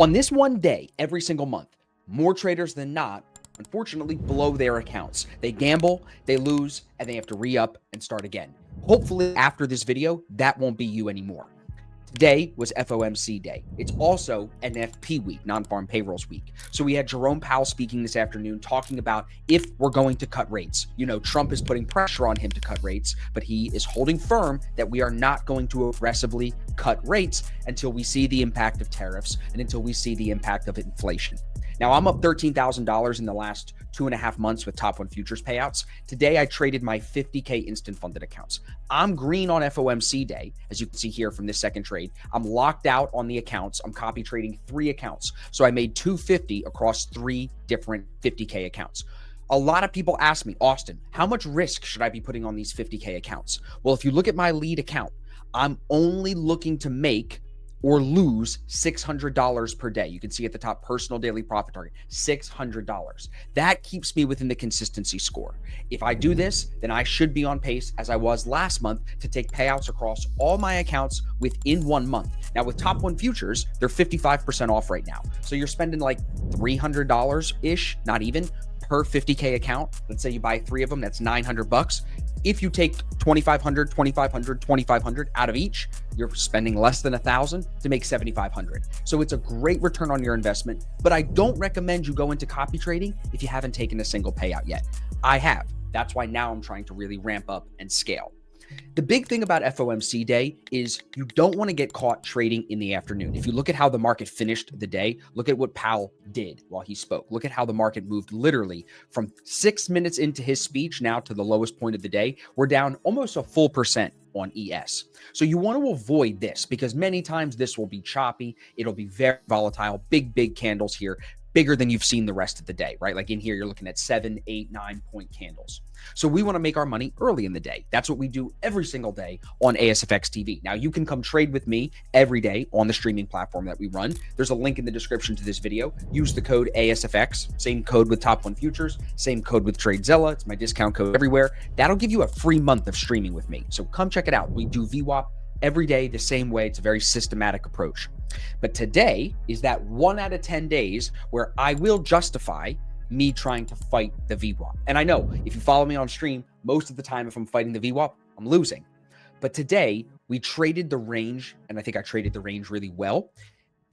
On this one day, every single month, more traders than not, unfortunately, blow their accounts. They gamble, they lose, and they have to re-up and start again. Hopefully, after this video, that won't be you anymore. Today was FOMC day. It's also NFP week, non-farm payrolls week. So we had Jerome Powell speaking this afternoon talking about if we're going to cut rates. You know, Trump is putting pressure on him to cut rates, but he is holding firm that we are not going to aggressively cut rates until we see the impact of tariffs and until we see the impact of inflation. Now, I'm up $13,000 in the last 2.5 months with top one futures payouts. Today, I traded my 50K instant funded accounts. I'm green on FOMC day, as you can see here from this second trade. I'm locked out on the accounts. I'm copy trading 3 accounts. So I made 250 across 3 different 50K accounts. A lot of people ask me, Austin, how much risk should I be putting on these 50K accounts? Well, if you look at my lead account, I'm only looking to make or lose $600 per day. You can see at the top, personal daily profit target, $600. That keeps me within the consistency score. If I do this, then I should be on pace, as I was last month, to take payouts across all my accounts within 1 month. Now, with top one futures, they're 55% off right now. So you're spending like $300-ish, not even, per 50K account. Let's say you buy 3 of them, that's $900. If you take 2,500, 2,500, 2,500 out of each, you're spending less than 1,000 to make 7,500. So it's a great return on your investment, but I don't recommend you go into copy trading if you haven't taken a single payout yet. I have. That's why now I'm trying to really ramp up and scale. The big thing about FOMC day is you don't want to get caught trading in the afternoon. If you look at how the market finished the day, look at what Powell did while he spoke. Look at how the market moved literally from 6 minutes into his speech now to the lowest point of the day. We're down almost a full percent on ES. So you want to avoid this because many times this will be choppy. It'll be very volatile, big candles here, bigger than you've seen the rest of the day, right? Like in here, you're looking at 7, 8, 9 point candles. So we want to make our money early in the day. That's what we do every single day on ASFX TV. Now you can come trade with me every day on the streaming platform that we run. There's a link in the description to this video. Use the code ASFX, same code with Top One Futures, same code with TradeZilla. It's my discount code everywhere. That'll give you a free month of streaming with me. So come check it out. We do VWAP every day the same way. It's a very systematic approach. But today is that 1 out of 10 days where I will justify me trying to fight the VWAP. And I know if you follow me on stream, most of the time, if I'm fighting the VWAP, I'm losing. But today we traded the range, and I think I traded the range really well.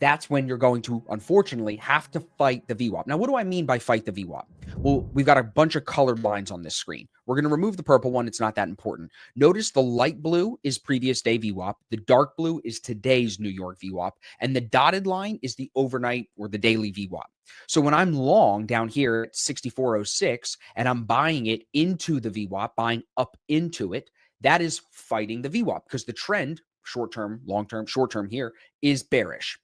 That's when you're going to, unfortunately, have to fight the VWAP. Now, what do I mean by fight the VWAP? Well, we've got a bunch of colored lines on this screen. We're going to remove the purple one. It's not that important. Notice the light blue is previous day VWAP. The dark blue is today's New York VWAP. And the dotted line is the overnight or the daily VWAP. So when I'm long down here at 64.06 and I'm buying it into the VWAP, buying up into it, that is fighting the VWAP because the trend, short-term, long-term, short-term here, is bearish.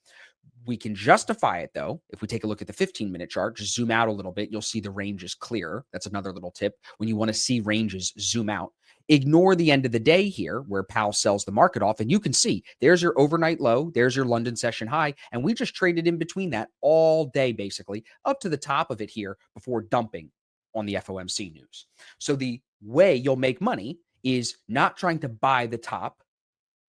We can justify it though. If we take a look at the 15-minute chart, just zoom out a little bit, you'll see the range is clearer. That's another little tip. When you want to see ranges, zoom out. Ignore the end of the day here where Powell sells the market off, and you can see there's your overnight low, there's your London session high, and we just traded in between that all day basically up to the top of it here before dumping on the FOMC news. So the way you'll make money is not trying to buy the top,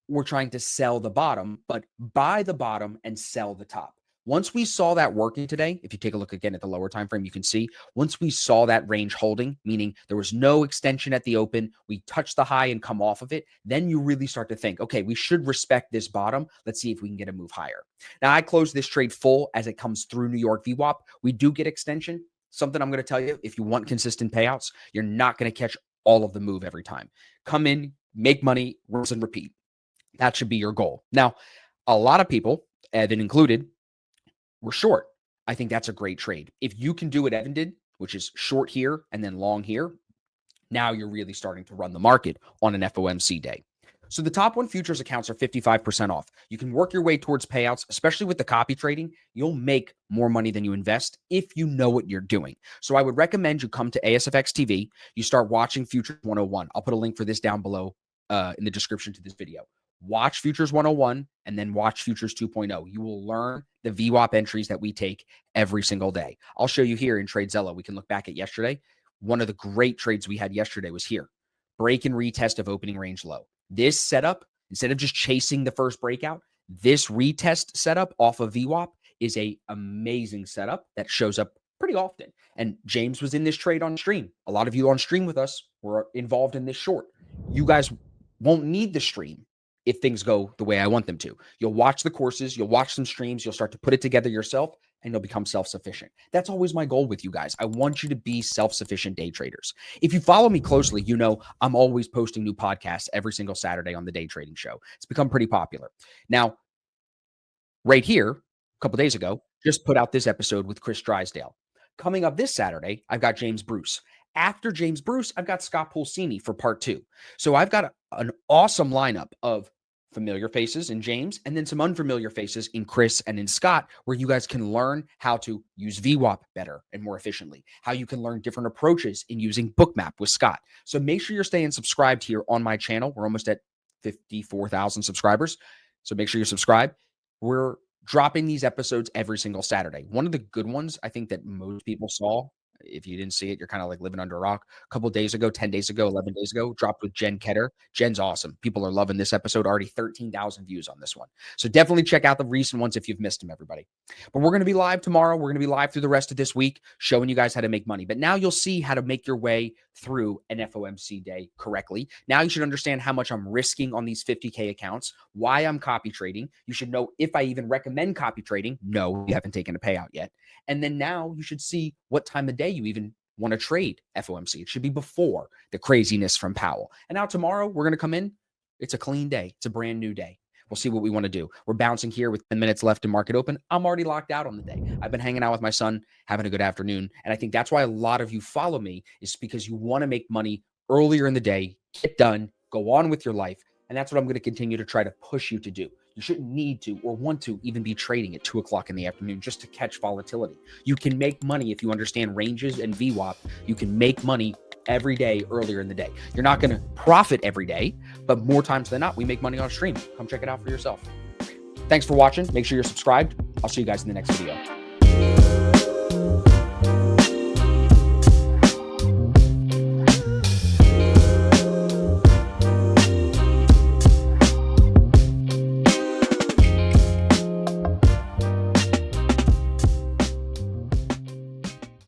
we're trying to sell the bottom, but buy the bottom and sell the top. Once we saw that working today, if you take a look again at the lower time frame, you can see once we saw that range holding, meaning there was no extension at the open, we touched the high and come off of it, then you really start to think, okay, we should respect this bottom. Let's see if we can get a move higher. Now, I closed this trade full as it comes through New York VWAP. We do get extension. Something I'm going to tell you, if you want consistent payouts, you're not going to catch all of the move every time. Come in, make money, rinse and repeat. That should be your goal. Now, a lot of people, Evan included, were short. I think that's a great trade. If you can do what Evan did, which is short here and then long here, now you're really starting to run the market on an FOMC day. So the top one futures accounts are 55% off. You can work your way towards payouts, especially with the copy trading. You'll make more money than you invest if you know what you're doing. So I would recommend you come to ASFX TV. You start watching Futures 101. I'll put a link for this down below in the description to this video. Watch Futures 101 and then watch Futures 2.0. You will learn the VWAP entries that we take every single day. I'll show you here in TradeZilla. We can look back at yesterday. One of the great trades we had yesterday was here. Break and retest of opening range low. This setup, instead of just chasing the first breakout, this retest setup off of VWAP is a amazing setup that shows up pretty often. And James was in this trade on stream. A lot of you on stream with us were involved in this short. You guys won't need the stream if things go the way I want them to. You'll watch the courses, you'll watch some streams, you'll start to put it together yourself, and you'll become self-sufficient. That's always my goal with you guys. I want you to be self-sufficient day traders. If you follow me closely, you know I'm always posting new podcasts every single Saturday on the Day Trading Show. It's become pretty popular. Now, right here, a couple days ago, just put out this episode with Chris Drysdale. Coming up this Saturday, I've got James Bruce. After James Bruce, I've got Scott Pulcini for part 2. So I've got an awesome lineup of familiar faces in James and then some unfamiliar faces in Chris and in Scott, where you guys can learn how to use VWAP better and more efficiently, how you can learn different approaches in using Bookmap with Scott. So make sure you're staying subscribed here on my channel. We're almost at 54,000 subscribers. So make sure you're subscribed. We're dropping these episodes every single Saturday. One of the good ones I think that most people saw, if you didn't see it, you're kind of like living under a rock. A couple days ago, 10 days ago, 11 days ago, dropped with Jen Ketter. Jen's awesome. People are loving this episode. Already 13,000 views on this one. So definitely check out the recent ones if you've missed them, everybody. But we're going to be live tomorrow. We're going to be live through the rest of this week, showing you guys how to make money. But now you'll see how to make your way through an FOMC day correctly. Now you should understand how much I'm risking on these 50K accounts, why I'm copy trading. You should know if I even recommend copy trading. No, you haven't taken a payout yet. And then now you should see what time of day you even want to trade FOMC. It should be before the craziness from Powell. And now tomorrow we're going to come in. It's a clean day. It's a brand new day. We'll see what we want to do. We're bouncing here with 10 minutes left to market open. I'm already locked out on the day. I've been hanging out with my son, having a good afternoon. And I think that's why a lot of you follow me, is because you want to make money earlier in the day, get done, go on with your life. And that's what I'm going to continue to try to push you to do. You shouldn't need to or want to even be trading at 2 o'clock in the afternoon just to catch volatility. You can make money if you understand ranges and VWAP. You can make money every day earlier in the day. You're not going to profit every day, but more times than not, we make money on stream. Come check it out for yourself. Thanks for watching. Make sure you're subscribed. I'll see you guys in the next video.